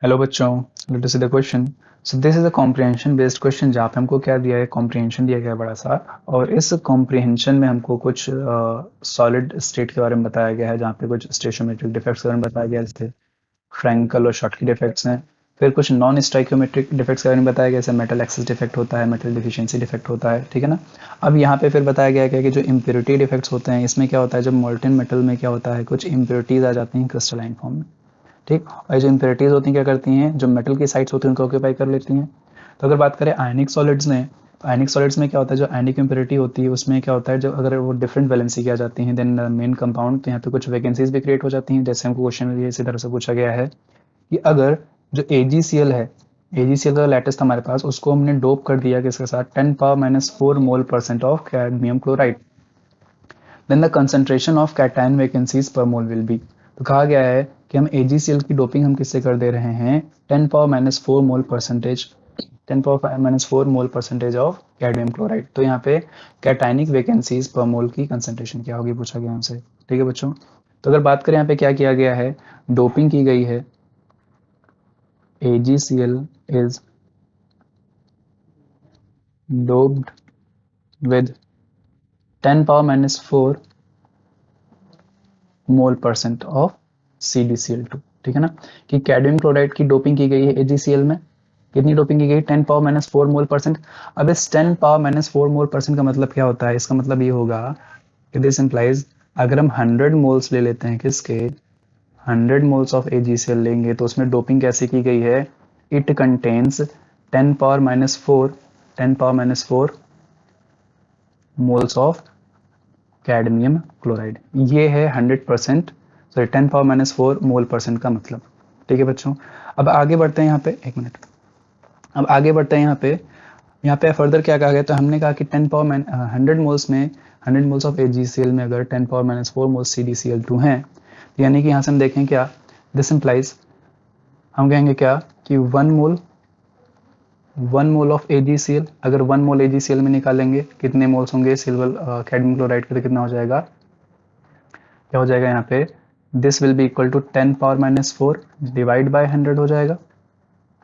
Hello बच्चों, let us see the question. So this is a comprehension based question जहाँ पे हमको क्या दिया है, कॉम्प्रिहेंशन दिया गया है बड़ा सा। और इस कॉम्प्रिहेंशन में हमको कुछ सॉलिड स्टेट के बारे में बताया गया है, जहाँ पे कुछ स्टेशियोमेट्रिक डिफेक्ट्स के बारे में बताया गया है, जैसे फ्रैंकल और शॉटकी डिफेक्ट्स हैं। फिर कुछ नॉन स्टाइक्योमेट्रिक डिफेक्ट्स के बारे में बताया गया, जैसे मेटल एक्सेस डिफेक्ट होता है, मेटल डिफिशिएंसी डिफेक्ट होता है, ठीक है ना। अब यहाँ पे फिर बताया गया है कि जो इम्प्योरिटी डिफेक्ट्स होते हैं, इसमें क्या होता है, जब मोल्टेन मेटल में क्या होता है, कुछ इम्प्योरिटीज आ जाती हैं क्रिस्टलाइन फॉर्म में। ठीक। और जो इम्प्योरिटीज होती हैं क्या करती हैं, जो मेटल की साइट्स होती हैं उनको ऑक्यूपाई कर लेती हैं। तो अगर बात करें आयनिक सॉलिड्स में, तो आयनिक सॉलिड्स में क्या होता है, जो आयनिक इम्प्योरिटी होती है उसमें क्या होता है, जो अगर वो डिफरेंट वैलेंसी की आ जाती हैं देन मेन कंपाउंड, तो यहाँ पे कुछ वैकेंसीज भी क्रिएट हो जाती हैं। जैसे हमको क्वेश्चन में इसी तरह से पूछा गया है कि अगर जो AgCl है, AgCl का लैटिस था हमारे पास, उसको हमने डोप कर दिया किसके साथ, 10⁻⁴ mole percent of cadmium chloride, then the concentration of cation vacancies per mole will be. तो कहा गया है कि हम AgCl की डोपिंग हम किससे कर दे रहे हैं, 10⁻⁴ mole percentage, 10⁻⁴ mole percentage of cadmium chloride. तो यहाँ पे कैटायनिक वैकेंसीज पर मोल की कंसंट्रेशन क्या होगी पूछा गया हमसे। ठीक है बच्चों। तो अगर बात करें यहाँ पे क्या किया गया है, डोपिंग की गई है, AgCl is doped with 10⁻⁴ mole percent of CdCl2। ठीक है ना, कि कैडमियम क्लोराइड की डोपिंग की गई है AgCl में, कितनी डोपिंग की गई, 10⁻⁴ मोल परसेंट। अब इस 10⁻⁴ मोल परसेंट का मतलब क्या होता है, इसका मतलब ये होगा कि दिस इंप्लाइज, अगर हम 100 मोल्स ले लेते हैं, किसके, 100 मोल्स ऑफ AgCl लेंगे, तो उसमें डोपिंग कैसे की गई है, it contains 10⁻⁴ 10⁻⁴ moles of cadmium chloride. ये है 100%, सॉरी 10⁻⁴ मोल परसेंट का मतलब। ठीक है बच्चों। अब आगे बढ़ते हैं यहाँ पे, एक मिनट। अब आगे बढ़ते हैं यहाँ पे फर्दर क्या कहा गया, तो हमने कहा कि 100 मोल्स में, 100 मोल्स ऑफ AgCl में अगर 10⁻⁴ मोल्स CdCl2 हैं, तो यानी कि यहाँ से हम देखें क्या, दिस इंप्लाइज, हम कहेंगे क्या कि 1 मोल ऑफ AgCl, अगर 1 मोल AgCl में निकालेंगे कितने मोल्स होंगे सिल्वर कैडमियम क्लोराइड के, तो कितना हो जाएगा, क्या हो जाएगा यहाँ पे, this will be equal to 10⁻⁴ divide by 100 हो जाएगा,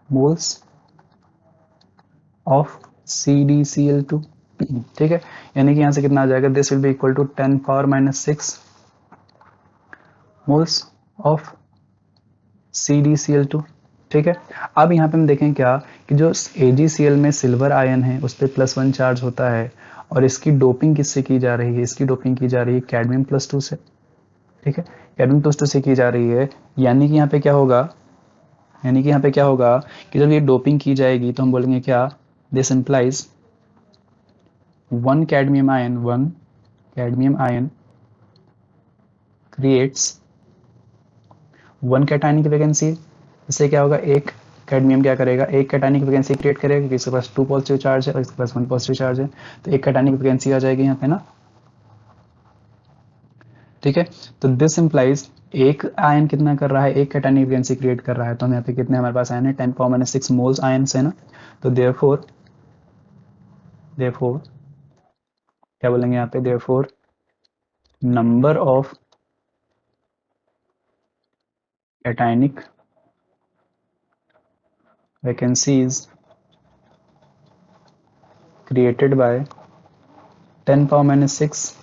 मोल्स ऑफ CdCl2। ठीक है, यानी कि यहाँ से कितना आ जाएगा, this will be equal to 10⁻⁶ moles of CdCl2। ठीक है। अब यहाँ पे हम देखें क्या कि जो AgCl में सिल्वर आयन है उस पर +1 चार्ज होता है, और इसकी डोपिंग किससे की जा रही है, इसकी डोपिंग की जा रही है कैडमियम +2 से। ठीक है, कैडमियम +2 से की जा रही है, यानी कि यहाँ पे क्या होगा, यानी कि यहाँ पे क्या होगा कि जब ये डोपिंग की जाएगी तो हम बोलेंगे क्या, this implies 1 cadmium ion creates 1 cationic vacancy. इससे क्या होगा, एक कैडमियम क्या करेगा, एक कैटायनिक वैकेंसी क्रिएट करेगा, क्योंकि इसके पास 2 पॉजिटिव चार्ज है और इसके पास 1 पॉजिटिव चार्ज है, तो एक कैटायनिक वैकेंसी आ जाएगी यहाँ पे ना। ठीक है, तो दिस इंप्लाइज एक आयन कितना कर रहा है, एक कैटायनिक वैकेंसी क्रिएट कर रहा है, तो हम यहाँ पे कितने हमारे पास आयन है, 10⁻⁶ मोल्स आयन है ना। तो देयरफॉर देयरफॉर क्या बोलेंगे यहाँ पे, therefore number of cationic vacancies created by 10⁻⁶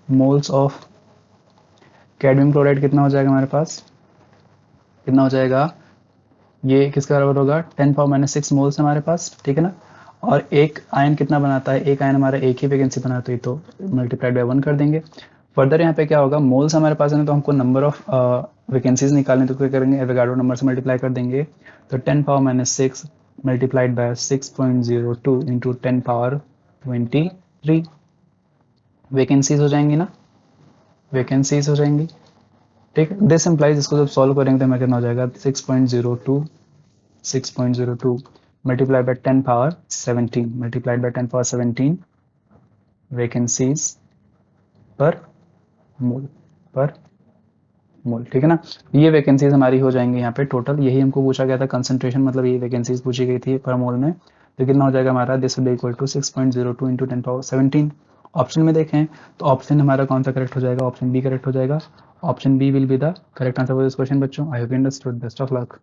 moles of cadmium chloride, कितना हो जाएगा हमारे पास, कितना हो जाएगा, ये किसके बराबर होगा, 10⁻⁶ मोल्स हमारे पास। ठीक है ना, और एक आयन कितना बनाता है, एक आयन हमारा एक ही वैकेंसी बनाता है, तो मल्टीप्लाइड बाय 1 कर देंगे। फर्दर यहाँ पे क्या होगा, मोल्स हमारे पास है ना, तो हमको नंबर ऑफ वैकेंसीज निकालने, तो क्या करेंगे, एवोगाड्रो नंबर से मल्टीप्लाई कर देंगे। तो 10⁻⁶ मल्टीप्लाइड बाय 6.02 इंटू 10⁻23 वैकेंसीज हो जाएंगी ना, वैकेंसीज हो जाएंगी। ठीक है, दिस इंप्लाइज, इसको जब सॉल्व करेंगे तो हमें कितना हो जाएगा, 6.02 multiplied by 10⁻17 multiplied by 10⁻17 vacancies per मोल, पर मोल। ठीक है ना, ये वैकेंसीज हमारी हो जाएंगी यहाँ पे टोटल, यही हमको पूछा गया था, कंसंट्रेशन मतलब ये वैकेंसीज पूछी गई थी पर मोल में। तो कितना हो जाएगा हमारा, this will be equal to 6.02 into 10⁻17, option में देखें तो ऑप्शन हमारा कौन सा करेक्ट हो जाएगा, ऑप्शन बी करेक्ट हो जाएगा। Option B will be the correct answer for this question बच्चों। I hope you understood. Best of luck.